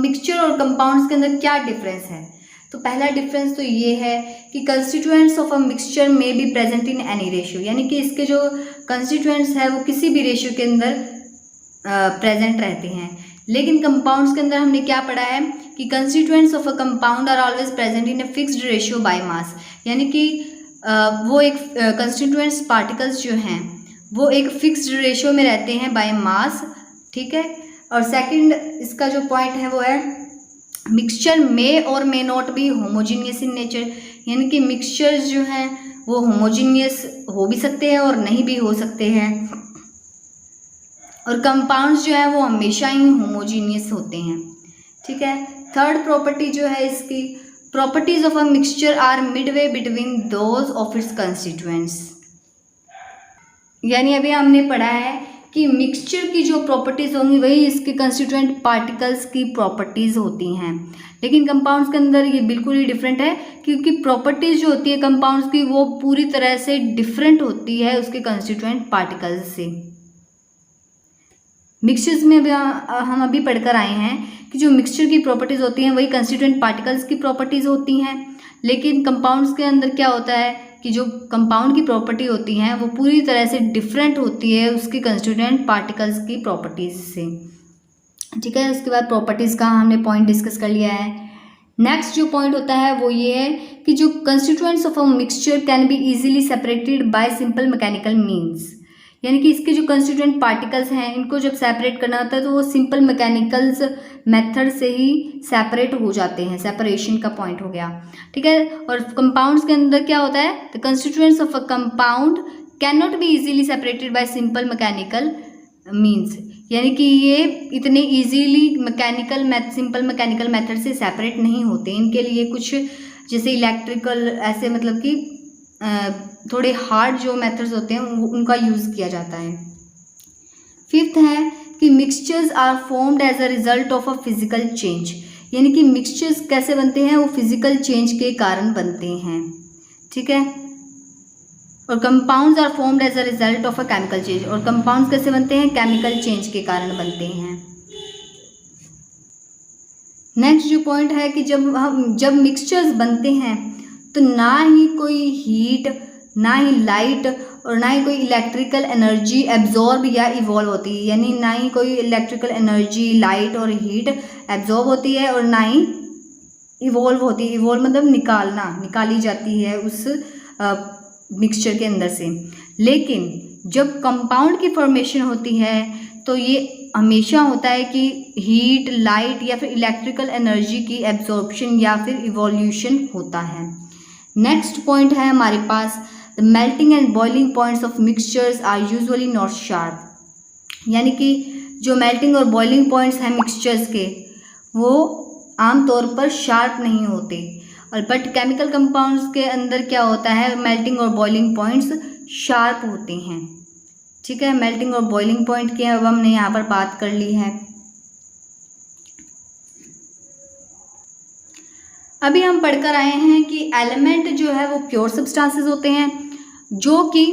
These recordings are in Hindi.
मिक्सचर और कंपाउंड्स के अंदर क्या डिफरेंस है। तो पहला डिफरेंस तो ये है कि कंस्टिट्यूएंट्स ऑफ अ मिक्सचर में be present in any ratio, यानी कि इसके जो कंस्टिट्यूएंट्स है वो किसी भी रेशियो के अंदर प्रेजेंट रहते हैं। लेकिन कंपाउंड्स के अंदर हमने क्या पढ़ा है कि constituents of a compound are always present in a fixed ratio by mass, यानी कि वो एक कंस्टिट्यूएंट्स पार्टिकल्स जो हैं वो एक फिक्स्ड रेशियो में रहते हैं बाय मास, ठीक है। और सेकंड इसका जो पॉइंट है वो है मिक्सचर में और may not be homogeneous in nature, यानी कि मिक्सचर्स जो हैं वो होमोजीनियस हो भी सकते हैं और नहीं भी हो सकते हैं, और कंपाउंड्स जो है वो हमेशा ही होमोजीनियस होते हैं, ठीक है। थर्ड प्रॉपर्टी जो है इसकी, properties of a mixture are midway between those of its constituents, यानी अभी हमने पढ़ा है कि मिक्सचर की जो प्रॉपर्टीज़ होंगी वही इसके कंस्टिट्यूएंट पार्टिकल्स की प्रॉपर्टीज़ होती हैं। लेकिन कंपाउंड्स के अंदर ये बिल्कुल ही डिफरेंट है, क्योंकि प्रॉपर्टीज़ जो होती है कंपाउंड्स की वो पूरी तरह से डिफरेंट होती है उसके कंस्टिट्यूएंट पार्टिकल्स से। मिक्सचर्स में हम अभी पढ़कर आए हैं कि जो मिक्सचर की प्रॉपर्टीज़ होती हैं वही कंस्टिट्यूएंट पार्टिकल्स की प्रॉपर्टीज़ होती हैं। लेकिन कंपाउंड्स के अंदर क्या होता है कि जो कंपाउंड की प्रॉपर्टी होती हैं वो पूरी तरह से डिफरेंट होती है उसके कंस्टिट्यूएंट पार्टिकल्स की प्रॉपर्टीज़ से, ठीक है। उसके बाद प्रॉपर्टीज़ का हमने पॉइंट डिस्कस कर लिया है। नेक्स्ट जो पॉइंट होता है वो ये है कि जो constituents of a mixture can be easily separated by simple mechanical means, यानी कि इसके जो कंस्टिट्यूएंट पार्टिकल्स हैं इनको जब सेपरेट करना होता है तो वो सिंपल मैकेनिकल्स मेथड से ही सेपरेट हो जाते हैं, सेपरेशन का पॉइंट हो गया, ठीक है। और कंपाउंड्स के अंदर क्या होता है, the constituents of a compound can not be easily separated by simple mechanical means, यानी कि ये इतने इजीली सिंपल मैकेनिकल मेथड से सेपरेट नहीं होते। इनके लिए कुछ जैसे इलेक्ट्रिकल ऐसे मतलब कि थोड़े हार्ड जो मेथड्स होते हैं उनका यूज़ किया जाता है। फिफ्थ है कि mixtures are formed as a result of a physical change, यानी कि मिक्सचर्स कैसे बनते हैं वो फिजिकल चेंज के कारण बनते हैं, ठीक है। और compounds are formed as a result of a chemical change, और कंपाउंड्स कैसे बनते हैं, केमिकल चेंज के कारण बनते हैं। नेक्स्ट जो पॉइंट है कि जब मिक्सचर्स बनते हैं तो ना ही कोई हीट, ना ही लाइट और ना ही कोई इलेक्ट्रिकल एनर्जी एब्जॉर्ब या इवॉल्व होती है, यानी ना ही कोई इलेक्ट्रिकल एनर्जी, लाइट और हीट एब्जॉर्ब होती है और ना ही इवॉल्व होती है। इवॉल्व मतलब निकाली जाती है उस मिक्सचर के अंदर से। लेकिन जब कंपाउंड की फॉर्मेशन होती है तो ये हमेशा होता है कि हीट, लाइट या फिर इलेक्ट्रिकल एनर्जी की एब्जॉर्प्शन या फिर इवोल्यूशन होता है। नेक्स्ट पॉइंट है हमारे पास, the melting and boiling points of mixtures are usually not sharp, यानी कि जो मेल्टिंग और बॉइलिंग पॉइंट्स हैं मिक्सचर्स के वो आमतौर पर शार्प नहीं होते, और बट केमिकल कंपाउंड्स के अंदर क्या होता है, मेल्टिंग और बॉइलिंग पॉइंट्स शार्प होते हैं, ठीक है। मेल्टिंग और बॉइलिंग पॉइंट की अब हमने यहाँ पर बात कर ली है। अभी हम पढ़कर आए हैं कि एलिमेंट जो है वो प्योर सब्सटेंसेस होते हैं जो कि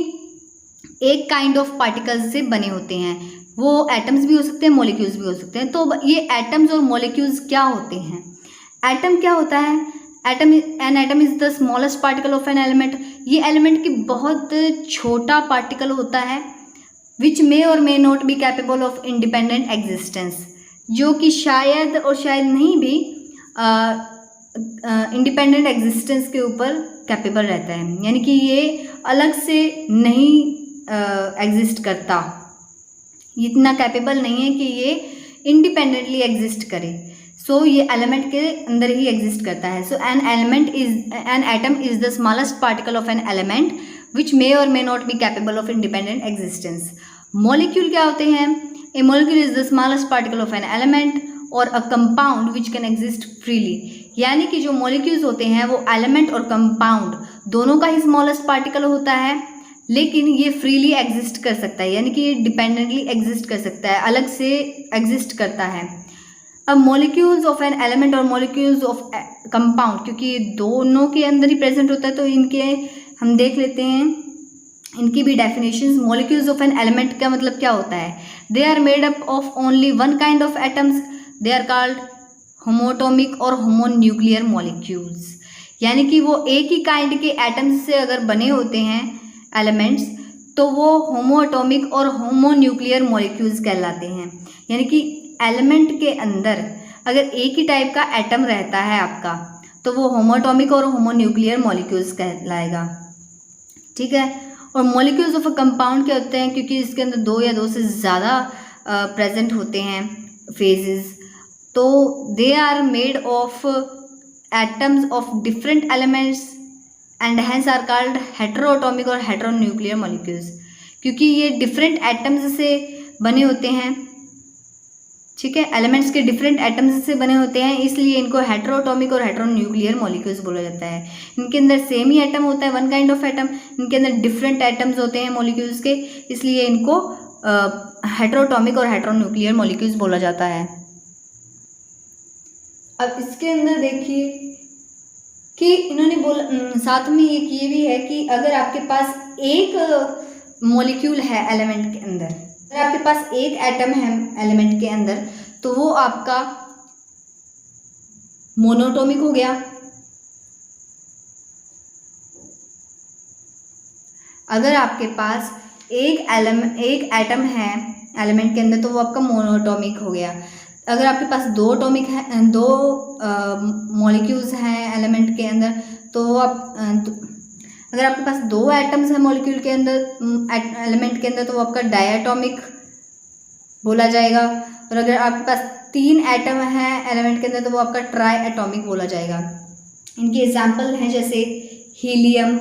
एक काइंड ऑफ पार्टिकल्स से बने होते हैं। वो एटम्स भी हो सकते हैं, मॉलिक्यूल्स भी हो सकते हैं। तो ये एटम्स और मॉलिक्यूल्स क्या होते हैं? एटम क्या होता है? N atom is the smallest particle of an element. ये एलिमेंट की बहुत छोटा पार्टिकल होता है विच may or may not be capable of independent existence, जो कि शायद और शायद नहीं भी इंडिपेंडेंट एग्जिस्टेंस के ऊपर कैपेबल रहता है, यानी कि ये अलग से नहीं एग्जिस्ट करता, इतना कैपेबल नहीं है कि ये इंडिपेंडेंटली एग्जिस्ट करे। सो ये एलिमेंट के अंदर ही एग्जिस्ट करता है। So an atom is the smallest particle of an element which may or may not be capable of independent existence. Molecule क्या होते हैं? A molecule is the smallest particle of an element or a compound which can exist freely, यानी कि जो मॉलिक्यूल्स होते हैं वो एलिमेंट और कंपाउंड दोनों का ही स्मॉलेस्ट पार्टिकल होता है, लेकिन ये फ्रीली एग्जिस्ट कर सकता है, यानी कि ये डिपेंडेंटली एग्जिस्ट कर सकता है, अलग से एग्जिस्ट करता है। अब मॉलिक्यूल्स ऑफ एन एलिमेंट और मॉलिक्यूल्स ऑफ कंपाउंड, क्योंकि ये दोनों के अंदर ही प्रेजेंट होता है, तो इनके हम देख लेते हैं इनकी भी definitions. Molecules of an element का मतलब क्या होता है? They are made up of only one kind of atoms, they are called homoatomic or homonuclear molecules, यानी कि वो एक ही काइंड के एटम्स से अगर बने होते हैं एलिमेंट्स तो वो होमोटॉमिक और होमोन्यूक्लियर मॉलिक्यूल्स कहलाते हैं। यानी कि एलिमेंट के अंदर अगर एक ही टाइप का एटम रहता है आपका तो वो होमोटॉमिक और होमोन्यूक्लियर मॉलिक्यूल्स कहलाएगा। ठीक है। और मॉलिक्यूल्स ऑफ अ कंपाउंड क्या होते हैं, क्योंकि इसके अंदर दो या दो से ज़्यादा प्रेजेंट होते हैं फेजेस, तो they are made of atoms of different elements and hence are called heteroatomic or heteronuclear molecules, क्योंकि ये डिफरेंट एटम्स से बने होते हैं। ठीक है, एलिमेंट्स के डिफरेंट एटम्स से बने होते हैं, इसलिए इनको हेटेरोटॉमिक और हेटेरोन्यूक्लियर मॉलिक्यूल्स बोला जाता है। इनके अंदर सेम ही एटम होता है, वन काइंड ऑफ एटम, इनके अंदर डिफरेंट एटम्स होते हैं मॉलिक्यूल्स के, इसलिए इनको हेटेरोटॉमिक और हेटेरोन्यूक्लियर मॉलिक्यूल्स बोला जाता है। अब इसके अंदर देखिए कि इन्होंने बोला, साथ में एक ये भी है कि अगर आपके पास एक मॉलिक्यूल है एलिमेंट के अंदर, अगर आपके पास एक एटम है एलिमेंट के अंदर, तो वो आपका मोनोटॉमिक हो गया। अगर आपके पास एक एटम है एलिमेंट के अंदर तो वो आपका मोनोटॉमिक हो गया। अगर आपके पास दो एटॉमिक है, दो मॉलिक्यूल्स हैं एलिमेंट के अंदर तो आप अगर आपके पास दो एटम्स हैं मॉलिक्यूल के अंदर एलिमेंट के अंदर तो वो आपका डायटॉमिक बोला जाएगा। और अगर आपके पास तीन एटम हैं एलिमेंट के अंदर तो वो आपका ट्राई एटॉमिक बोला जाएगा। इनके एग्जाम्पल हैं जैसे हीलियम,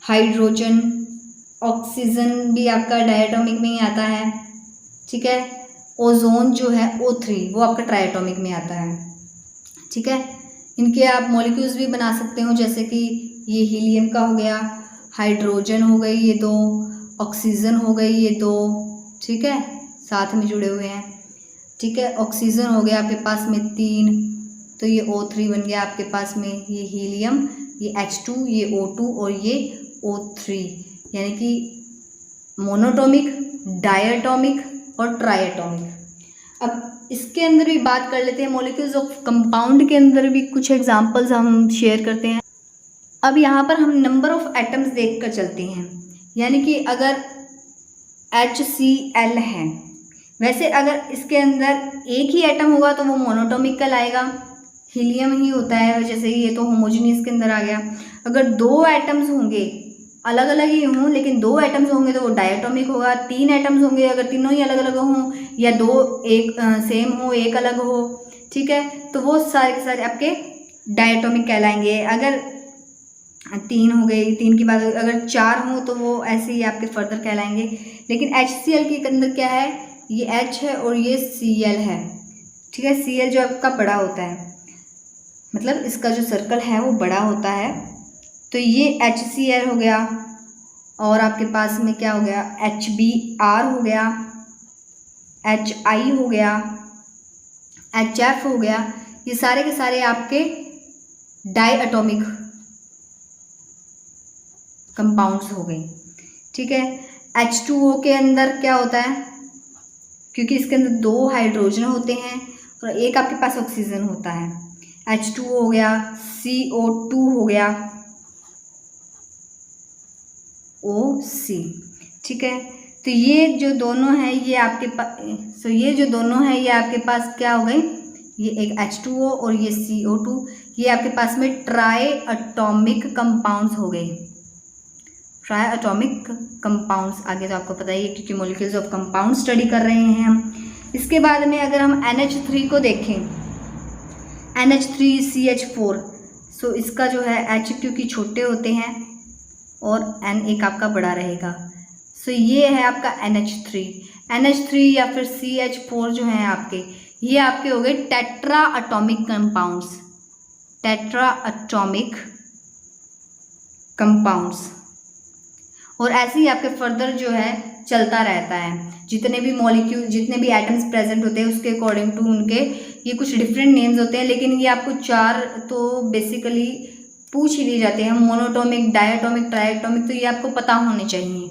हाइड्रोजन, ऑक्सीजन भी आपका डायटॉमिक में ही आता है। ठीक है, ओजोन जो है O3 वो आपका ट्राइएटॉमिक में आता है। ठीक है, इनके आप मॉलिक्यूल्स भी बना सकते हो, जैसे कि ये हीलियम का हो गया, हाइड्रोजन हो गई ये दो, ऑक्सीजन हो गई ये दो। ठीक है, साथ में जुड़े हुए हैं। ठीक है, ऑक्सीजन हो गया आपके पास में 3, तो ये O3 बन गया आपके पास में, ये हीलियम, ये H2, ये O2 और ये O3, यानी कि मोनोटॉमिक, डायटॉमिक और ट्राइएटॉमिक। अब इसके अंदर भी बात कर लेते हैं, मॉलिक्यूल्स ऑफ कंपाउंड के अंदर भी कुछ एग्जांपल्स हम शेयर करते हैं। अब यहाँ पर हम नंबर ऑफ एटम्स देख कर चलते हैं, यानी कि अगर HCl है, वैसे अगर इसके अंदर एक ही एटम होगा तो वो मोनोटॉमिक कहलाएगा, हीलियम ही होता है, जैसे ये तो होमोजेनियस के अंदर आ गया। अगर दो एटम्स होंगे, अलग अलग ही हों लेकिन दो एटम्स होंगे तो वो डायटॉमिक होगा। तीन एटम्स होंगे, अगर तीनों ही अलग अलग हों या दो एक सेम हो एक अलग हो, ठीक है, तो वो सारे के सारे आपके डायटॉमिक कहलाएंगे। अगर तीन हो गए, तीन की बात, अगर चार हों तो वो ऐसे ही आपके फर्दर कहलाएंगे। लेकिन HCl के अंदर क्या है, ये H है और ये Cl है। ठीक है, Cl जो आपका बड़ा होता है, मतलब इसका जो सर्कल है वो बड़ा होता है, तो ये HCl हो गया। और आपके पास में क्या हो गया, HBr हो गया, HI हो गया, HF हो गया। ये सारे के सारे आपके डायटॉमिक कंपाउंड्स हो गए। ठीक है, H2O के अंदर क्या होता है, क्योंकि इसके अंदर दो हाइड्रोजन होते हैं और एक आपके पास ऑक्सीजन होता है, H2O हो गया, CO2 हो गया, OC। ठीक है, तो ये जो दोनों है ये आपके पास, ये जो दोनों है ये आपके पास क्या हो गए, ये एक H2O और ये CO2, ये आपके पास में ट्राई एटॉमिक कंपाउंड्स हो गए। ट्राई एटॉमिक कंपाउंड्स, आगे तो आपको पता ही है क्योंकि मॉलिक्यूल्स ऑफ कंपाउंड स्टडी कर रहे हैं हम। इसके बाद में अगर हम NH3 को देखें, NH3CH4, सो इसका जो है H क्योंकि छोटे होते हैं और N एक आपका बड़ा रहेगा, सो ये है आपका NH3 या फिर CH4 जो है आपके, ये आपके हो गए tetra atomic compounds, tetra atomic compounds. और ऐसे ही आपके फर्दर जो है चलता रहता है, जितने भी मॉलिक्यूल, जितने भी एटम्स प्रेजेंट होते हैं उसके अकॉर्डिंग टू उनके ये कुछ डिफरेंट नेम्स होते हैं, लेकिन ये आपको चार तो बेसिकली पूछ ही लिए जाते हैं, मोनोटॉमिक, डायटॉमिक, ट्राइएटॉमिक, तो ये आपको पता होने चाहिए।